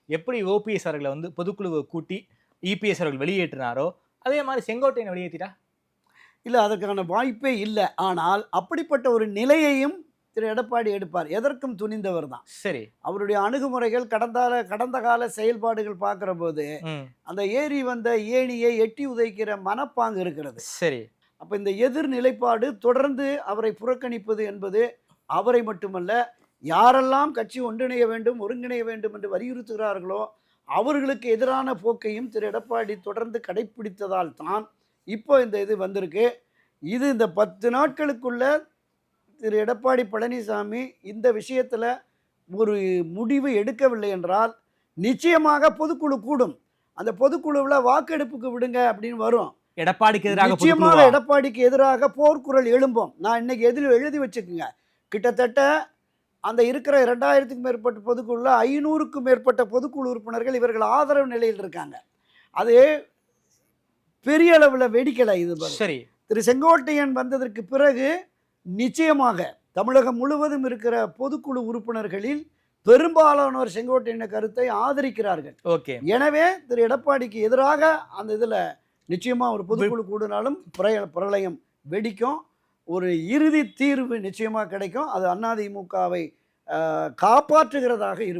எப்படி ஓபிஎஸ் அவர்களை வந்து பொதுக்குழுவை கூட்டி இபிஎஸ் அவர்கள் வெளியேற்றினாரோ அதே மாதிரி செங்கோட்டையனை வெளியேற்றிட்டா? இல்ல அதற்கான வாய்ப்பே இல்ல. ஆனால் அப்படிப்பட்ட ஒரு நிலையையும் திரு எடப்பாடி எடுப்பார். எதற்கும் துணிந்தவர் தான். சரி. அவருடைய அணுகுமுறைகள் கடந்த கால செயல்பாடுகள் பார்க்கிறபோது, ம். அந்த ஏறி வந்த ஏணியை எட்டி உதைக்கிற மனப்பாங்கு இருக்கிறது. சரி. அப்ப இந்த எதிர் நிலைப்பாடு தொடர்ந்து அவரை புறக்கணிப்பது என்பது அவரை மட்டுமல்ல, யாரெல்லாம் கட்சி ஒன்றிணைய வேண்டும், ஒருங்கிணைய வேண்டும் என்று வலியுறுத்துகிறார்களோ, அவர்களுக்கு எதிரான போக்கையும் திரு எடப்பாடி தொடர்ந்து கடைப்பிடித்ததால் தான் இப்போ இந்த இது வந்திருக்கு. இது இந்த 10 நாட்களுக்குள்ள திரு எடப்பாடி பழனிசாமி இந்த விஷயத்துல ஒரு முடிவு எடுக்கவில்லை என்றால், நிச்சயமாக பொதுக்குழு கூடும். அந்த பொதுக்குழுவுல வாக்கெடுப்புக்கு விடுங்க அப்படின்னு வரும். எடப்பாடிக்கு எதிராக நிச்சயமாக பொதுக்குழுவா? எடப்பாடிக்கு எதிராக போர்க்குரல் எழும்பும். நான் இன்னைக்கு எழுதி வச்சுக்குங்க. கிட்டத்தட்ட அந்த இருக்கிற 2000க்கும் மேற்பட்ட பொதுக்குழுல 500க்கும் மேற்பட்ட பொதுக்குழு உறுப்பினர்கள் இவர்கள் ஆதரவு நிலையில் இருக்காங்க. அது பெரிய அளவில் வெடிக்கலை. இது சரி. திரு செங்கோட்டையன் வந்ததற்கு பிறகு நிச்சயமாக தமிழகம் முழுவதும் இருக்கிற பொதுக்குழு உறுப்பினர்களில் பெரும்பாலானோர் செங்கோட்டையன் கருத்தை ஆதரிக்கிறார்கள். ஓகே. எனவே திரு எடப்பாடிக்கு எதிராக அந்த இதில் நிச்சயமா ஒரு பொதுக்குழு கூடினாலும் பிரளயம் வெடிக்கும். ஒரு இறுதி தீர்வு நிச்சயமா கிடைக்கும். அது அதிமுகவை காப்பாற்றுகிறதாக இருக்கும்.